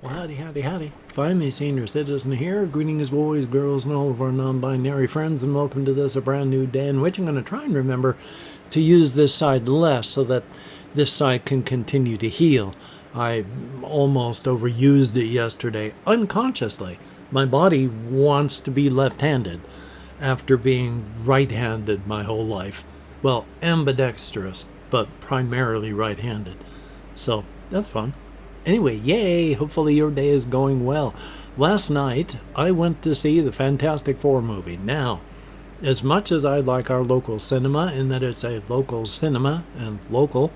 Well, howdy, howdy, howdy. Finally, senior citizen here. Greetings, boys, girls, and all of our non-binary friends, and welcome to this, a brand new day in which I'm going to try and remember to use this side less so that this side can continue to heal. I almost overused it yesterday, unconsciously. My body wants to be left-handed after being right-handed my whole life. Well, ambidextrous, but primarily right-handed. So, that's fun. Anyway, yay! Hopefully your day is going well. Last night, I went to see the Fantastic Four movie. Now, as much as I like our local cinema, in that it's a local cinema and local,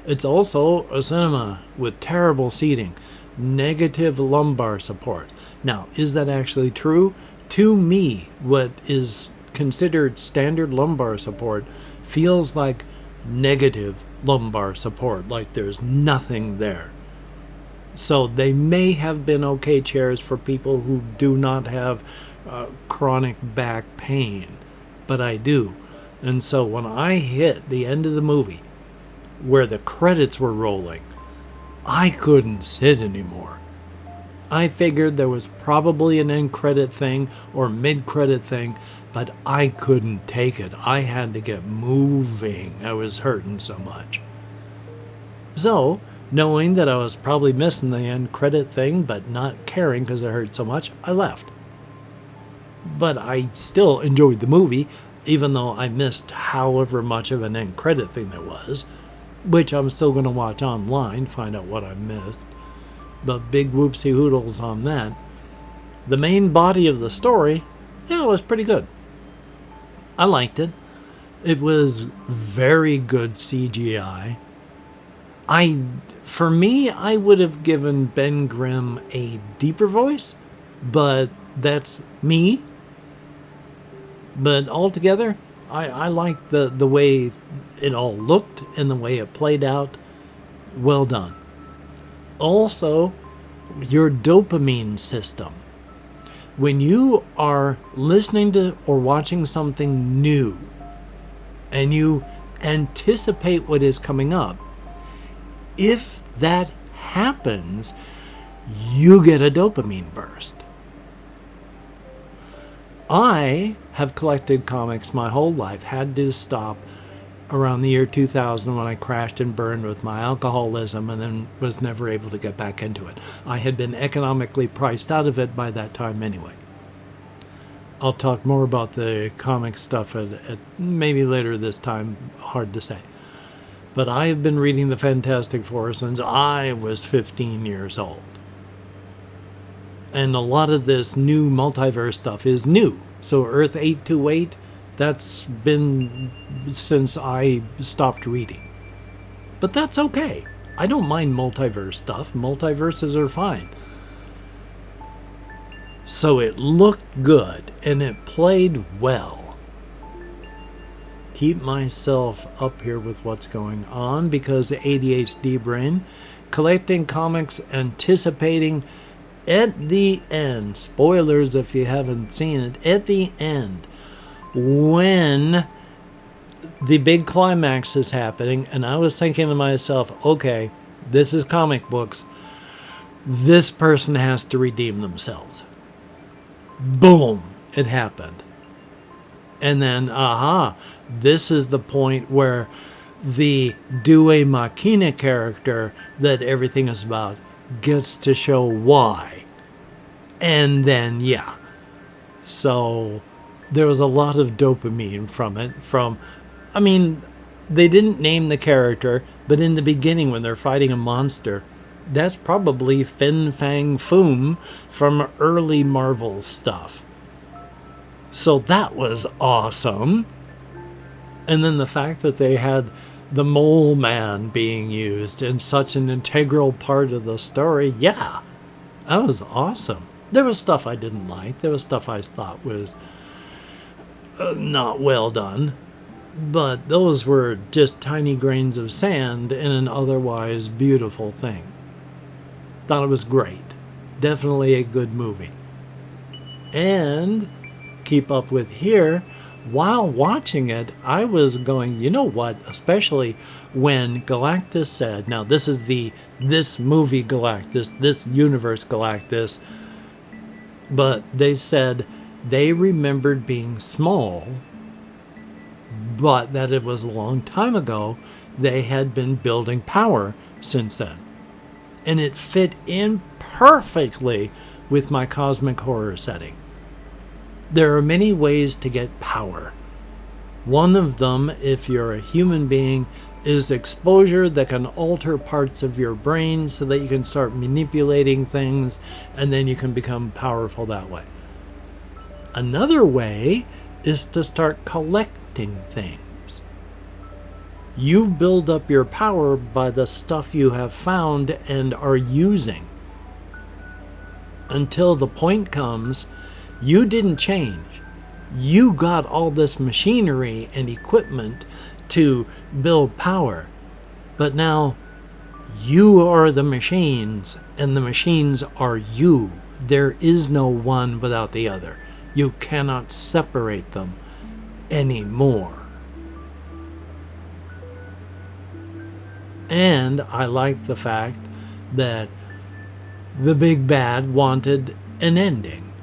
it's also a cinema with terrible seating, negative lumbar support. Now, is that actually true? To me, what is considered standard lumbar support feels like negative lumbar support, like there's nothing there. So they may have been okay chairs for people who do not have chronic back pain, but I do. And so when I hit the end of the movie, where the credits were rolling, I couldn't sit anymore. I figured there was probably an end credit thing or mid credit thing, but I couldn't take it. I had to get moving. I was hurting so much. So, knowing that I was probably missing the end credit thing, but not caring because it hurt so much, I left. But I still enjoyed the movie, even though I missed however much of an end credit thing there was, which I'm still going to watch online, find out what I missed. But big whoopsie hoodles on that. The main body of the story, yeah, it was pretty good. I liked it. It was very good CGI. For me, I would have given Ben Grimm a deeper voice, but that's me. But altogether, I liked the way it all looked and the way it played out. Well done. Also, your dopamine system. When you are listening to or watching something new and you anticipate what is coming up, if that happens, you get a dopamine burst. I have collected comics my whole life, had to stop around the year 2000 when I crashed and burned with my alcoholism and then was never able to get back into it. I had been economically priced out of it by that time anyway. I'll talk more about the comic stuff at maybe later this time, hard to say. But I have been reading the Fantastic Four since I was 15 years old. And a lot of this new multiverse stuff is new. So Earth 828, that's been since I stopped reading. But that's okay. I don't mind multiverse stuff. Multiverses are fine. So it looked good and it played well. Keep myself up here with what's going on because the ADHD brain, collecting comics, anticipating at the end, spoilers if you haven't seen it, at the end, when the big climax is happening, and I was thinking to myself, okay, this is comic books, this person has to redeem themselves. Boom, it happened. And then, this is the point where the Due Machina character that everything is about gets to show why. And then, yeah. So, there was a lot of dopamine from it. They didn't name the character, but in the beginning when they're fighting a monster, that's probably Fin Fang Foom from early Marvel stuff. So that was awesome. And then the fact that they had the Mole Man being used in such an integral part of the story, yeah, that was awesome. There was stuff I didn't like. There was stuff I thought was not well done. But those were just tiny grains of sand in an otherwise beautiful thing. Thought it was great. Definitely a good movie. And keep up with here, while watching it, I was going, you know what? Especially when Galactus said, now this is this movie Galactus, this universe Galactus, but they said they remembered being small, but that it was a long time ago. They had been building power since then. And it fit in perfectly with my cosmic horror setting. There are many ways to get power. One of them, if you're a human being, is exposure that can alter parts of your brain so that you can start manipulating things and then you can become powerful that way. Another way is to start collecting things. You build up your power by the stuff you have found and are using. Until the point comes, you didn't change. You got all this machinery and equipment to build power. But now you are the machines and the machines are you. There is no one without the other. You cannot separate them anymore. And I like the fact that the big bad wanted an ending,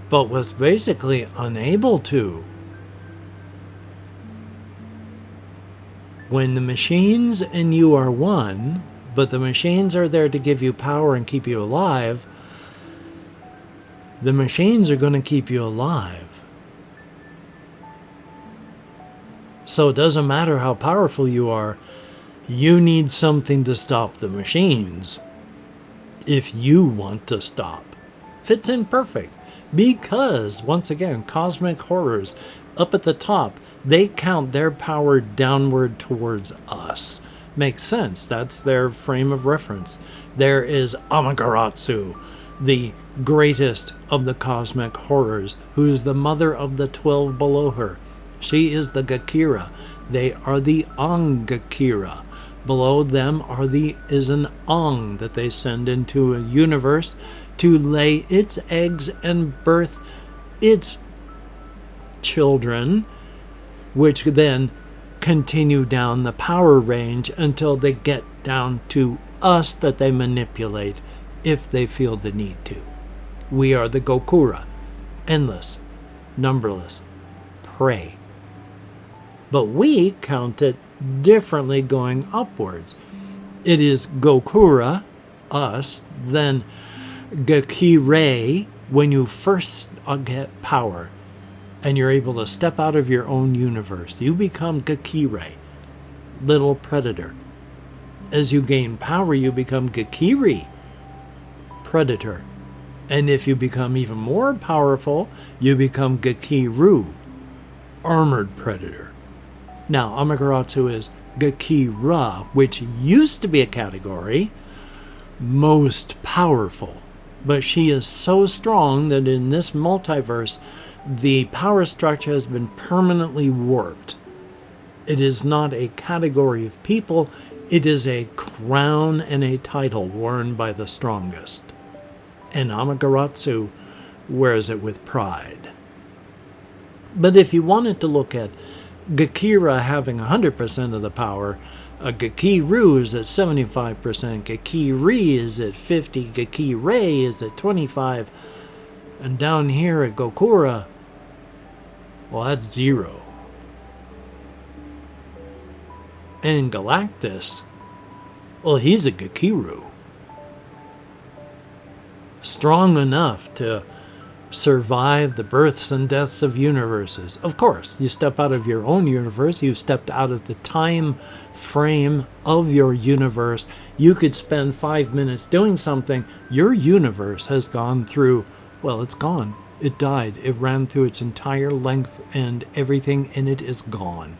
but was basically unable to. When the machines and you are one, but the machines are there to give you power and keep you alive, the machines are going to keep you alive. So it doesn't matter how powerful you are, you need something to stop the machines. If you want to stop. Fits in perfect. Because, once again, cosmic horrors, up at the top, they count their power downward towards us. Makes sense. That's their frame of reference. There is Amaterasu, the greatest of the cosmic horrors, who is the mother of the 12 below her. She is the Gakira. They are the Angakira. Below them is an Ang that they send into a universe to lay its eggs and birth its children, which then continue down the power range until they get down to us that they manipulate if they feel the need to. We are the Gokura, endless, numberless, prey. But we count it differently going upwards. It is Gokura, us, then Gakire, when you first get power and you're able to step out of your own universe. You become Gakire, little predator. As you gain power, you become Gakiri, predator. And if you become even more powerful, you become Gakiru, armored predator. Now, Amaterasu is Gakira, which used to be a category, most powerful. But she is so strong that in this multiverse, the power structure has been permanently warped. It is not a category of people, it is a crown and a title worn by the strongest. And Amaterasu wears it with pride. But if you wanted to look at Gakira having 100% of the power, Gakiru is at 75%, Gakiri is at 50%, Gakire is at 25%, and down here at Gokura, well, that's 0. And Galactus, well, he's a Gakiru. Strong enough to survive the births and deaths of universes. Of course, you step out of your own universe, you've stepped out of the time frame of your universe. You could spend 5 minutes doing something. Your universe has gone through, well, it's gone. It died. It ran through its entire length and everything in it is gone.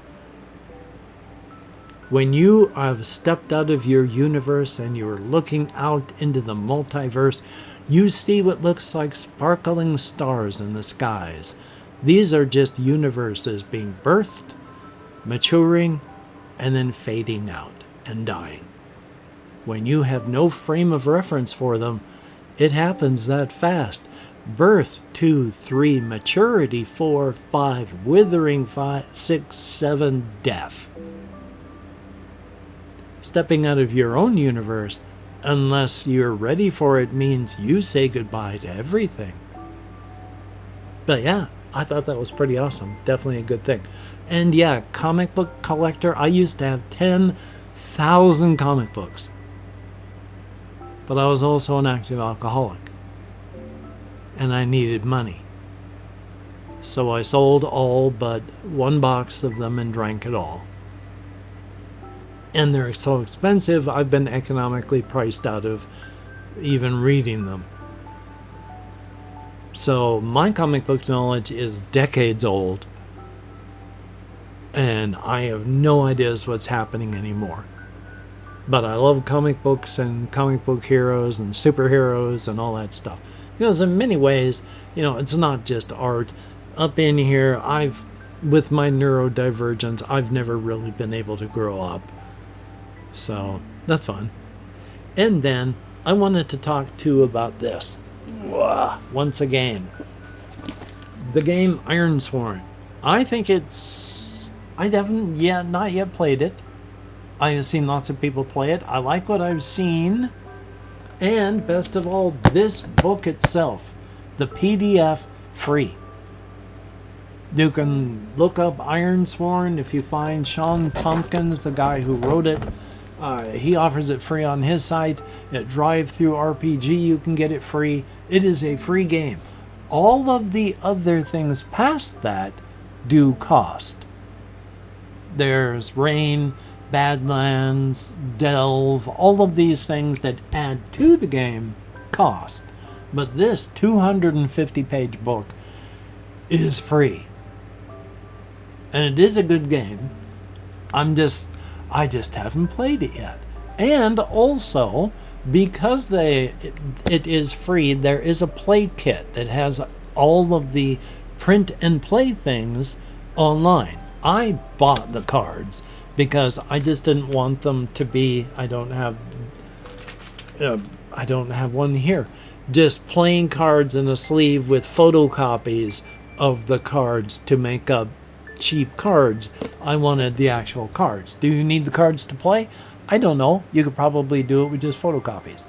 When you have stepped out of your universe and you're looking out into the multiverse, you see what looks like sparkling stars in the skies. These are just universes being birthed, maturing, and then fading out and dying. When you have no frame of reference for them, it happens that fast. Birth 2, 3, maturity 4, 5, withering 5, 6, 7, death. Stepping out of your own universe, unless you're ready for it, means you say goodbye to everything. But yeah, I thought that was pretty awesome. Definitely a good thing. And yeah, comic book collector. I used to have 10,000 comic books. But I was also an active alcoholic. And I needed money. So I sold all but one box of them and drank it all. And they're so expensive, I've been economically priced out of even reading them. So my comic book knowledge is decades old. And I have no ideas what's happening anymore. But I love comic books and comic book heroes and superheroes and all that stuff. Because in many ways, it's not just art. Up in here, with my neurodivergence, I've never really been able to grow up. So, that's fun. And then, I wanted to talk too about this. Once again. The game Ironsworn. I think I haven't not yet played it. I have seen lots of people play it. I like what I've seen. And best of all, this book itself, the PDF, free. You can look up Ironsworn. If you find Sean Tompkins, the guy who wrote it, he offers it free on his site. At Drive-Thru RPG, you can get it free. It is a free game. All of the other things past that do cost. There's Rain, Badlands, Delve, all of these things that add to the game cost. But this 250-page book is free. And it is a good game. I just haven't played it yet. And also, because it is free, there is a play kit that has all of the print and play things online. I bought the cards because I just didn't want them to be, I don't have one here, just plain cards in a sleeve with photocopies of the cards to make up cheap cards. I wanted the actual cards. Do you need the cards to play? I don't know. You could probably do it with just photocopies.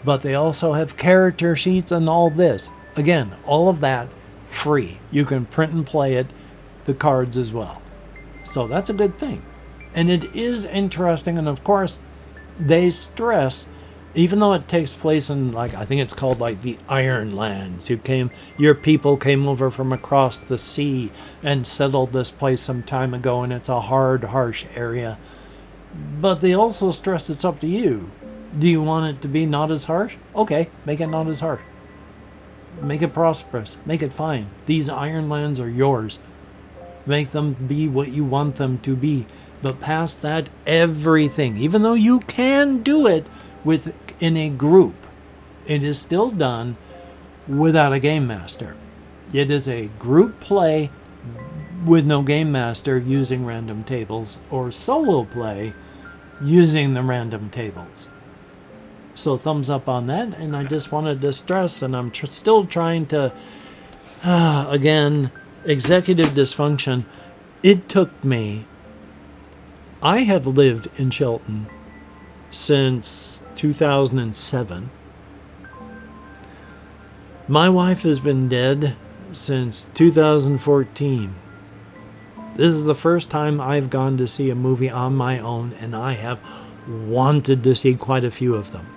But they also have character sheets and all this. Again, all of that free. You can print and play it, the cards as well. So that's a good thing. And it is interesting, and of course, they stress, even though it takes place in, I think it's called the Iron Lands. Your people came over from across the sea and settled this place some time ago, and it's a hard, harsh area. But they also stress it's up to you. Do you want it to be not as harsh? Okay, make it not as harsh. Make it prosperous. Make it fine. These Iron Lands are yours. Make them be what you want them to be. But past that, everything, even though you can do it in a group, it is still done without a game master. It is a group play with no game master using random tables, or solo play using the random tables. So thumbs up on that, and I just wanted to stress, and I'm still trying to, again, executive dysfunction. It took me, I have lived in Chilton since 2007. My wife has been dead since 2014. This is the first time I've gone to see a movie on my own, and I have wanted to see quite a few of them.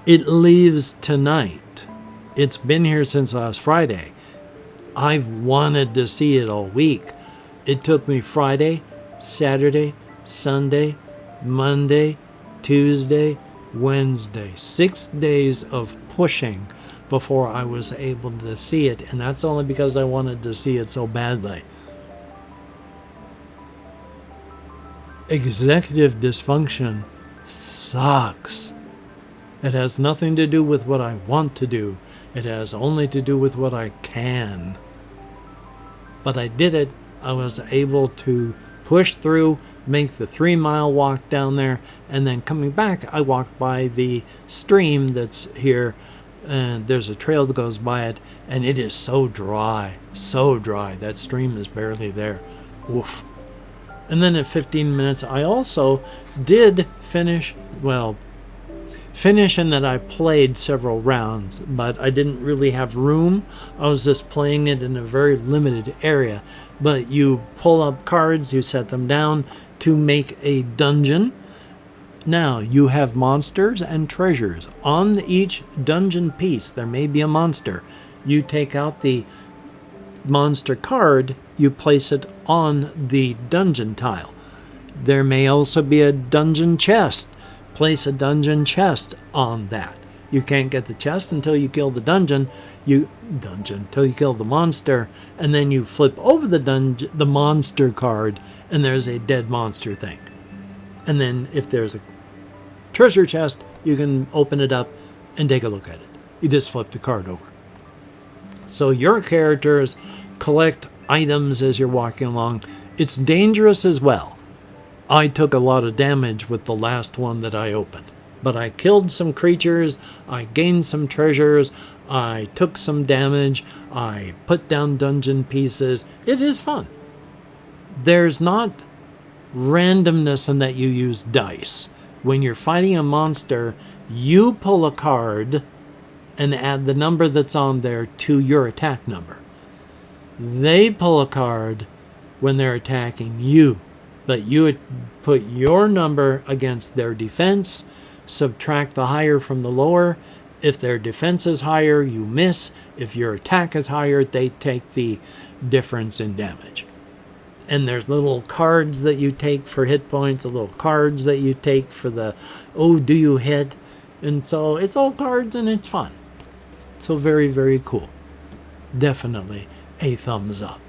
It leaves tonight. It's been here since last Friday. I've wanted to see it all week. It took me Friday, Saturday, Sunday, Monday, Tuesday, Wednesday. 6 days of pushing before I was able to see it, and that's only because I wanted to see it so badly. Executive dysfunction sucks. It has nothing to do with what I want to do. It has only to do with what I can. But I did it. I was able to push through, make the 3-mile walk down there, and then coming back, I walked by the stream that's here and there's a trail that goes by it, and it is so dry, so dry. That stream is barely there. Woof. And then at 15 minutes, I also did finish in that I played several rounds, but I didn't really have room. I was just playing it in a very limited area. But you pull up cards, you set them down to make a dungeon. Now, you have monsters and treasures. On each dungeon piece, there may be a monster. You take out the monster card, you place it on the dungeon tile. There may also be a dungeon chest. Place a dungeon chest on that. You can't get the chest until you kill the until you kill the monster, and then you flip over the monster card, and there's a dead monster thing. And then if there's a treasure chest, you can open it up and take a look at it. You just flip the card over. So your characters collect items as you're walking along. It's dangerous as well. I took a lot of damage with the last one that I opened. But I killed some creatures, I gained some treasures, I took some damage, I put down dungeon pieces. It is fun. There's not randomness in that you use dice. When you're fighting a monster, you pull a card and add the number that's on there to your attack number. They pull a card when they're attacking you, but you would put your number against their defense, subtract the higher from the lower. If their defense is higher, you miss. If your attack is higher, they take the difference in damage. And there's little cards that you take for hit points, little cards that you take for the, oh, do you hit? And so it's all cards and it's fun. So very, very cool. Definitely a thumbs up.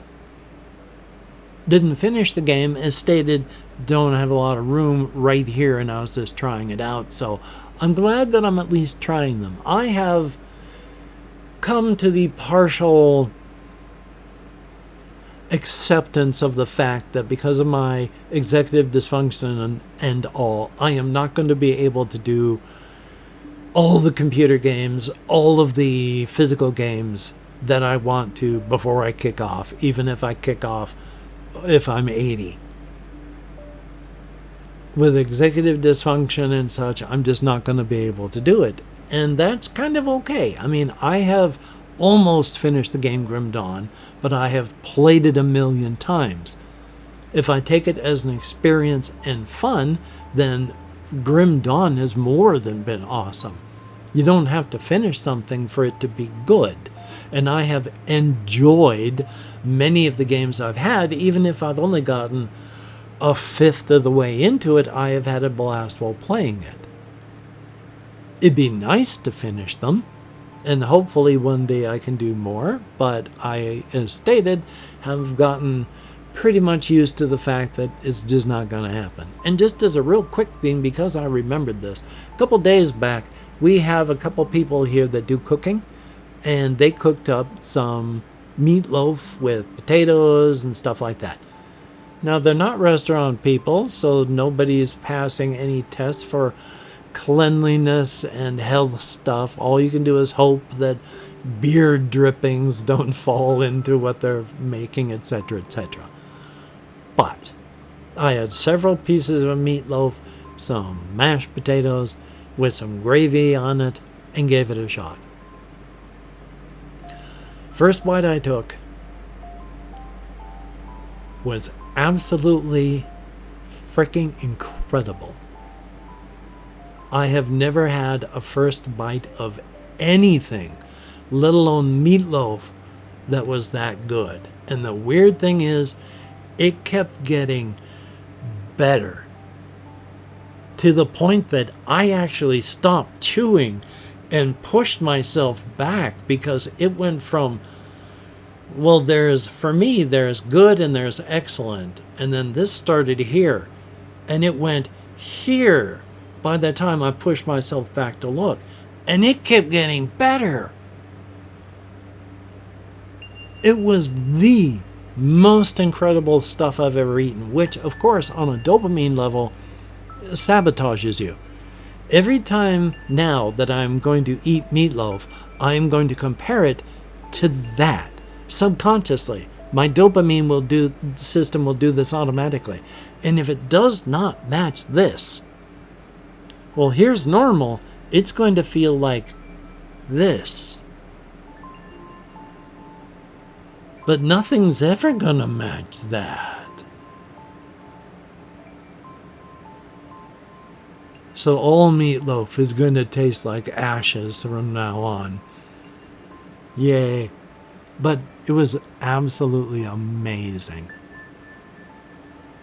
Didn't finish the game, as stated, don't have a lot of room right here, and I was just trying it out. So I'm glad that I'm at least trying them. I have come to the partial acceptance of the fact that because of my executive dysfunction and all, I am not going to be able to do all the computer games, all of the physical games that I want to before I kick off, even if I kick off if I'm 80. With executive dysfunction and such, I'm just not going to be able to do it. And that's kind of okay. I mean, I have almost finished the game Grim Dawn, but I have played it 1,000,000 times. If I take it as an experience and fun, then Grim Dawn has more than been awesome. You don't have to finish something for it to be good. And I have enjoyed many of the games I've had, even if I've only gotten a fifth of the way into it. I have had a blast while playing it. It'd be nice to finish them, and hopefully one day I can do more, but I, as stated, have gotten pretty much used to the fact that it's just not going to happen. And just as a real quick thing, because I remembered this, a couple days back, we have a couple people here that do cooking, and they cooked up some meatloaf with potatoes and stuff like that. Now, they're not restaurant people, so nobody's passing any tests for cleanliness and health stuff. All you can do is hope that beer drippings don't fall into what they're making, etc., etc. But I had several pieces of meatloaf, some mashed potatoes with some gravy on it, and gave it a shot. First bite I took was absolutely freaking incredible. I have never had a first bite of anything, let alone meatloaf, that was that good. And the weird thing is, it kept getting better to the point that I actually stopped chewing and pushed myself back, because it went from, well, for me, there's good and there's excellent. And then this started here, and it went here by the time I pushed myself back to look. And it kept getting better. It was the most incredible stuff I've ever eaten, which, of course, on a dopamine level, sabotages you. Every time now that I'm going to eat meatloaf, I'm going to compare it to that subconsciously. My dopamine system will do this automatically. And if it does not match this, well, here's normal. It's going to feel like this. But nothing's ever going to match that. So all meatloaf is going to taste like ashes from now on. Yay. But it was absolutely amazing.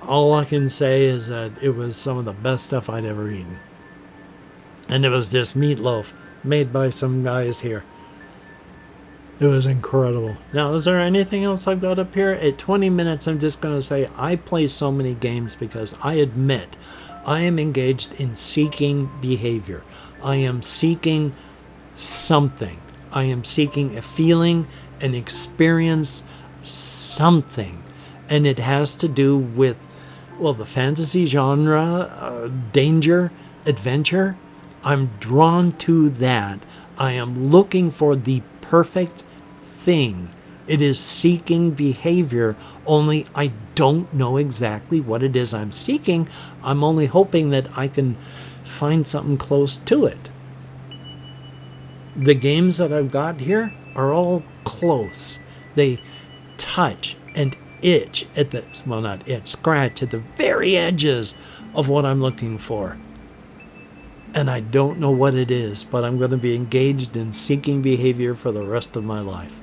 All I can say is that it was some of the best stuff I'd ever eaten. And it was this meatloaf made by some guys here. It was incredible. Now, is there anything else I've got up here? At 20 minutes, I'm just going to say I play so many games because I admit I am engaged in seeking behavior. I am seeking something. I am seeking a feeling, an experience, something. And it has to do with, well, the fantasy genre, danger, adventure. I'm drawn to that. I am looking for the perfect thing. It is seeking behavior, only I don't know exactly what it is I'm seeking. I'm only hoping that I can find something close to it. The games that I've got here are all close. They touch and itch at the, well, not itch, scratch at the very edges of what I'm looking for. And I don't know what it is, but I'm going to be engaged in seeking behavior for the rest of my life.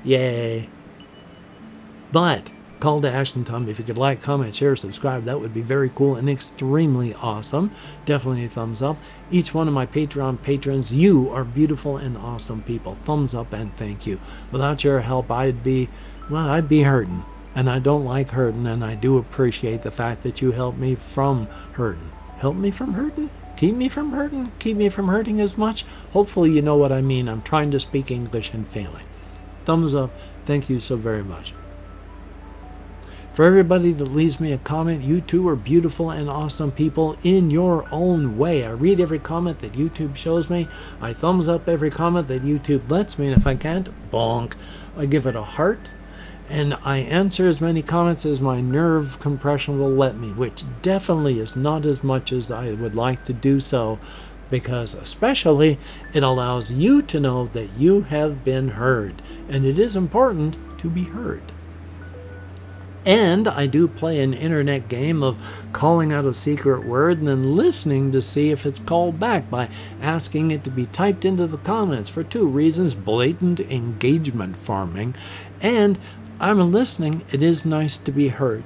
Yay. But call to action time. If you could like, comment, share, subscribe, that would be very cool and extremely awesome. Definitely a thumbs up. Each one of my Patreon patrons, you are beautiful and awesome people. Thumbs up and thank you. Without your help, I'd be hurting. And I don't like hurting, and I do appreciate the fact that you help me from hurting. Help me from hurting? Keep me from hurting? Keep me from hurting as much? Hopefully you know what I mean. I'm trying to speak English and failing. Thumbs up. Thank you so very much. For everybody that leaves me a comment, you two are beautiful and awesome people in your own way. I read every comment that YouTube shows me. I thumbs up every comment that YouTube lets me. And if I can't, bonk. I give it a heart. And I answer as many comments as my nerve compression will let me, which definitely is not as much as I would like to do so, because especially it allows you to know that you have been heard, and it is important to be heard. And I do play an internet game of calling out a secret word and then listening to see if it's called back by asking it to be typed into the comments for two reasons: blatant engagement farming, and I'm listening. It is nice to be heard.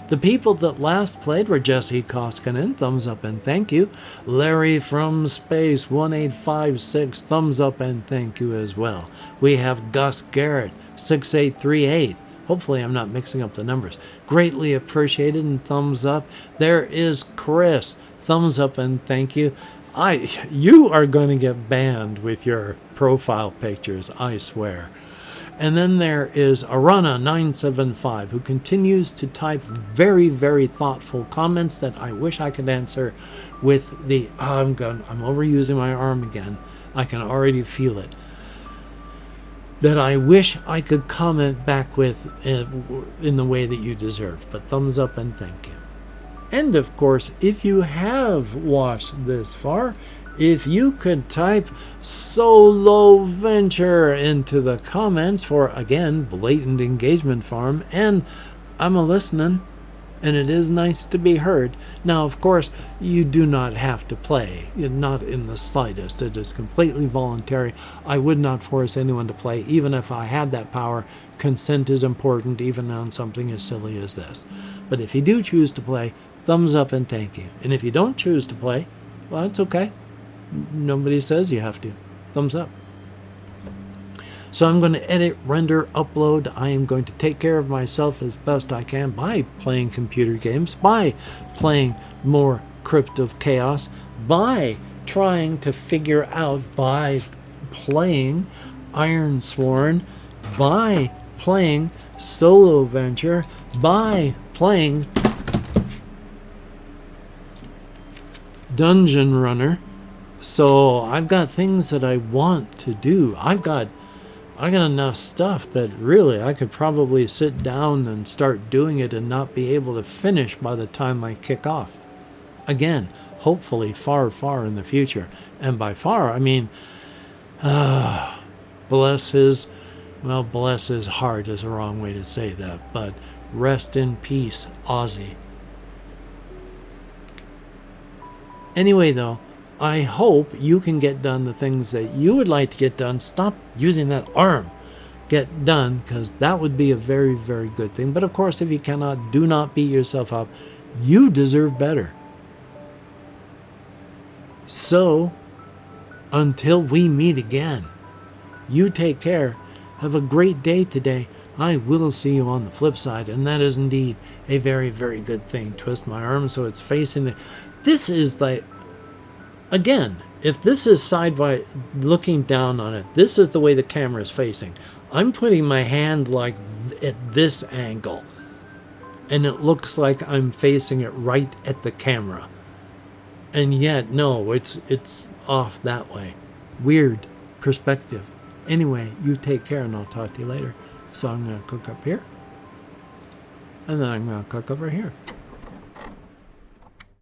The people that last played were Jesse Koskinen, thumbs up and thank you. Larry from Space 1856, thumbs up and thank you as well. We have Gus Garrett 6838. Hopefully I'm not mixing up the numbers. Greatly appreciated and thumbs up. There is Chris, thumbs up and thank you. You are going to get banned with your profile pictures, I swear. And then there is Arana975, who continues to type very, very thoughtful comments that I wish I could answer with the, I'm overusing my arm again. I can already feel it. That I wish I could comment back with in the way that you deserve. But thumbs up and thank you. And of course, if you have watched this far, if you could type solo venture into the comments for, again, blatant engagement farm, and I'm a listening, and it is nice to be heard. Now, of course, you do not have to play. You're not in the slightest. It is completely voluntary. I would not force anyone to play, even if I had that power. Consent is important, even on something as silly as this. But if you do choose to play, thumbs up and thank you. And if you don't choose to play, well, that's okay. Nobody says you have to. Thumbs up. So I'm going to edit, render, upload. I am going to take care of myself as best I can by playing computer games, by playing more Crypt of Chaos, by trying to figure out, by playing Ironsworn, by playing Solo Venture, by playing dungeon runner. So I've got things that I want to do. I got enough stuff that really I could probably sit down and start doing it and not be able to finish by the time I kick off. Again, hopefully far, far in the future. And by far, I mean, bless his heart is a wrong way to say that, but rest in peace, Ozzy. Anyway, though, I hope you can get done the things that you would like to get done. Stop using that arm. Get done, because that would be a very, very good thing. But of course, if you cannot, do not beat yourself up. You deserve better. So, until we meet again, you take care. Have a great day today. I will see you on the flip side, and that is indeed a very, very good thing. Twist my arm so it's facing the... This is like... Again, if this is side by looking down on it, this is the way the camera is facing. I'm putting my hand like at this angle, and it looks like I'm facing it right at the camera. And yet, no, it's off that way. Weird perspective. Anyway, you take care, and I'll talk to you later. So I'm going to click up here, and then I'm going to click over here.